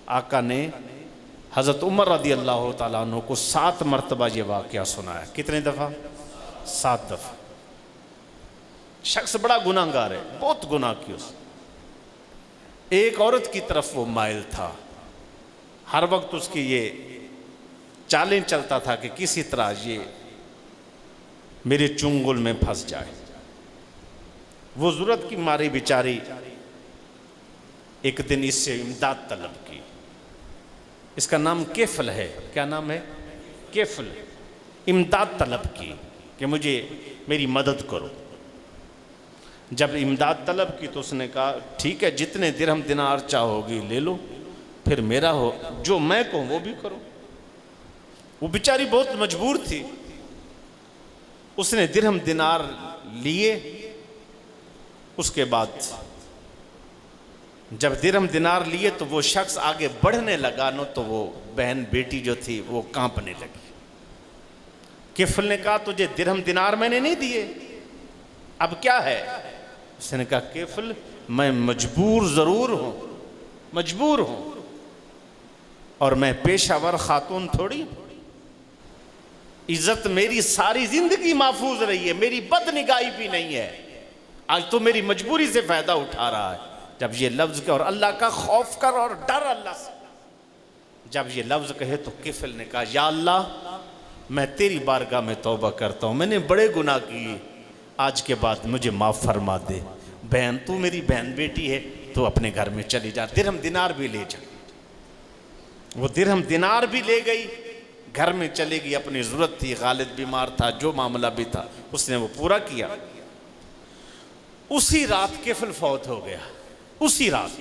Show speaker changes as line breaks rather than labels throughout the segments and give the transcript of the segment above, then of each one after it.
آقا نے حضرت عمر رضی اللہ تعالیٰ عنہ کو 7 مرتبہ یہ واقعہ سنایا. کتنے دفعہ؟ 7 دفعہ. شخص بڑا گناہ گار ہے، بہت گناہ کی اس. ایک عورت کی طرف وہ مائل تھا، ہر وقت اس کی یہ چالیں چلتا تھا کہ کسی طرح یہ میرے چنگل میں پھنس جائے. وہ ضرورت کی ماری بیچاری ایک دن اس سے امداد طلب کی. اس کا نام کیفل ہے. کیا نام ہے؟ کیفل. امداد طلب کی کہ مجھے میری مدد کرو. جب امداد طلب کی تو اس نے کہا ٹھیک ہے، جتنے درہم دینار چاہوگی لے لو، پھر میرا ہو، جو میں کہوں وہ بھی کرو. وہ بیچاری بہت مجبور تھی. اس نے درہم دینار لیے. اس کے بعد جب درہم دینار لیے تو وہ شخص آگے بڑھنے لگا نو تو وہ بہن بیٹی جو تھی وہ کانپنے لگی. کفل نے کہا تجھے درہم دینار میں نے نہیں دیے، اب کیا ہے؟ اس نے کہا کفل میں مجبور ضرور ہوں، مجبور ہوں، اور میں پیشہ ور خاتون تھوڑی. عزت میری ساری زندگی محفوظ رہی ہے، میری بد نگاہی بھی نہیں ہے. آج تو میری مجبوری سے فائدہ اٹھا رہا ہے. جب یہ لفظ کہ اور اللہ کا خوف کر اور ڈر اللہ سے، جب یہ لفظ کہے تو کفل نے کہا یا اللہ میں تیری بارگاہ میں توبہ کرتا ہوں، میں نے بڑے گناہ کیے، آج کے بعد مجھے معاف فرما دے. بہن تو میری بہن بیٹی ہے، تو اپنے گھر میں چلی جا، درہم دینار بھی لے جا. وہ درہم دینار بھی لے گئی، گھر میں چلے گئی. اپنی ضرورت تھی، غالد بیمار تھا، جو معاملہ بھی تھا اس نے وہ پورا کیا. اسی رات کفل فوت ہو گیا. اسی رات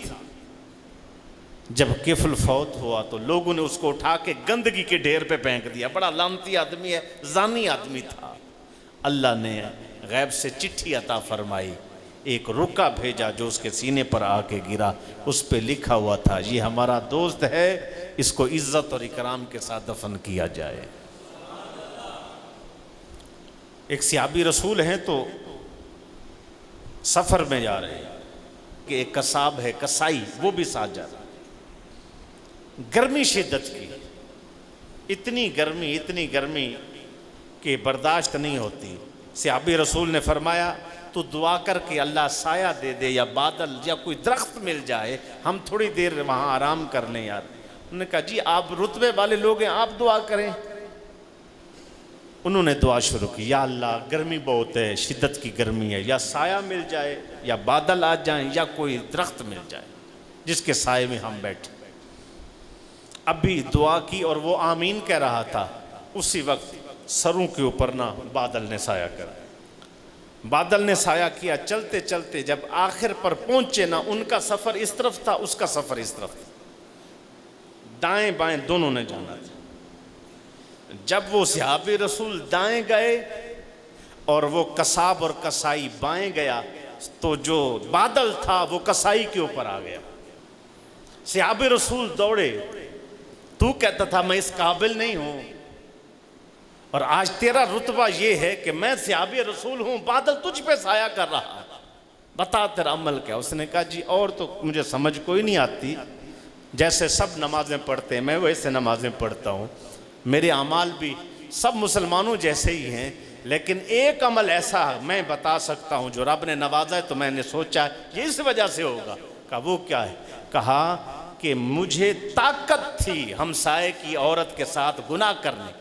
جب کفل فوت ہوا تو لوگوں نے اس کو اٹھا کے گندگی کے ڈھیر پہ پھینک دیا. بڑا لعنتی آدمی ہے، زانی آدمی تھا. اللہ نے غیب سے چٹھی عطا فرمائی، ایک رکا بھیجا جو اس کے سینے پر آ کے گرا. اس پہ لکھا ہوا تھا یہ ہمارا دوست ہے، اس کو عزت اور اکرام کے ساتھ دفن کیا جائے. ایک صحابی رسول ہیں تو سفر میں جا رہے ہیں کہ ایک قصاب ہے، کسائی، وہ بھی ساتھ جا رہا. گرمی شدت کی، اتنی گرمی کہ برداشت نہیں ہوتی. صحابی رسول نے فرمایا تو دعا کر کے اللہ سایہ دے دے یا بادل یا کوئی درخت مل جائے، ہم تھوڑی دیر وہاں آرام کر لیں یار. انہوں نے کہا جی آپ رتبے والے لوگ ہیں، آپ دعا کریں. انہوں نے دعا شروع کی یا اللہ گرمی بہت ہے، شدت کی گرمی ہے، یا سایہ مل جائے یا بادل آ جائیں یا کوئی درخت مل جائے جس کے سائے میں ہم بیٹھیں. اب بھی دعا کی اور وہ آمین کہہ رہا تھا. اسی وقت سروں کے اوپر نہ بادل نے سایہ کر، بادل نے سایہ کیا. چلتے چلتے جب آخر پر پہنچے نہ ان کا سفر اس طرف تھا، اس کا سفر اس طرف تھا، دائیں بائیں دونوں نے جانا تھا. جب وہ صحابی رسول دائیں گئے اور وہ قصاب اور کسائی بائیں گیا تو جو بادل تھا وہ کسائی کے اوپر آ گیا. صحابی رسول دوڑے. تو کہتا تھا میں اس قابل نہیں ہوں، اور آج تیرا رتبہ یہ ہے کہ میں صحابی رسول ہوں، بادل تجھ پہ سایہ کر رہا ہے، بتا تیرا عمل کیا. اس نے کہا جی اور تو مجھے سمجھ کوئی نہیں آتی، جیسے سب نمازیں پڑھتے ہیں میں ویسے نمازیں پڑھتا ہوں، میرے اعمال بھی سب مسلمانوں جیسے ہی ہیں، لیکن ایک عمل ایسا میں بتا سکتا ہوں جو رب نے نوازا ہے، تو میں نے سوچا یہ اس وجہ سے ہوگا. کہا وہ کیا ہے؟ کہا کہ مجھے طاقت تھی ہمسائے کی عورت کے ساتھ گناہ کرنے.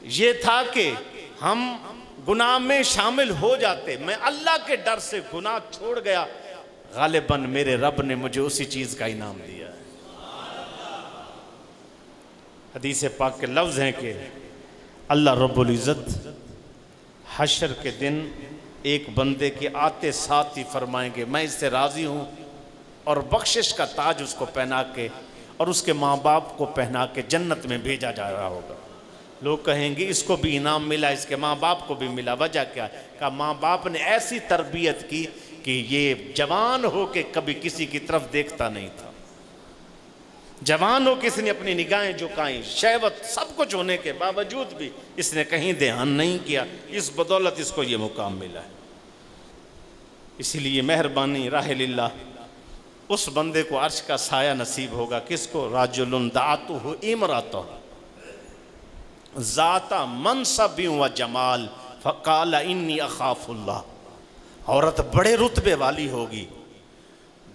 یہ تھا کہ ہم گناہ میں شامل ہو جاتے، میں اللہ کے ڈر سے گناہ چھوڑ گیا، غالباً میرے رب نے مجھے اسی چیز کا انعام دیا. حدیث پاک کے لفظ ہیں کہ اللہ رب العزت حشر کے دن ایک بندے کے آتے ساتھ ہی فرمائیں گے میں اس سے راضی ہوں، اور بخشش کا تاج اس کو پہنا کے اور اس کے ماں باپ کو پہنا کے جنت میں بھیجا جا رہا ہوگا. لوگ کہیں گے اس کو بھی انعام ملا، اس کے ماں باپ کو بھی ملا. وجہ کیا ہے؟ کہ ماں باپ نے ایسی تربیت کی کہ یہ جوان ہو کے کبھی کسی کی طرف دیکھتا نہیں تھا. جوان ہو کے اس نے اپنی نگاہیں جھکائیں، شہوت سب کچھ ہونے کے باوجود بھی اس نے کہیں دھیان نہیں کیا. اس بدولت اس کو یہ مقام ملا ہے. اسی لیے مہربانی راہ للہ اس بندے کو عرش کا سایہ نصیب ہوگا. کس کو؟ رجل دعتہ امرأۃ ذات منصب و جمال فقال انی اخاف اللہ. عورت بڑے رتبے والی ہوگی،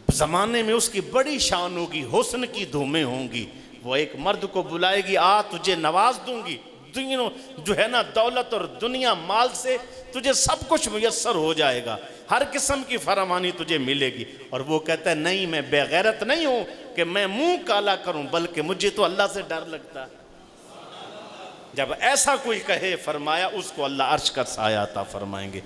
زمانے میں اس کی بڑی شان ہوگی، حسن کی دھومیں ہوں گی. وہ ایک مرد کو بلائے گی، آ تجھے نواز دوں گی، جو ہے نا دولت اور دنیا مال سے تجھے سب کچھ میسر ہو جائے گا، ہر قسم کی فراوانی تجھے ملے گی. اور وہ کہتا ہے نہیں، میں بے غیرت نہیں ہوں کہ میں منہ کالا کروں، بلکہ مجھے تو اللہ سے ڈر لگتا ہے. جب ایسا کوئی کہے، فرمایا اس کو اللہ عرش کا سایہ عطا فرمائیں گے.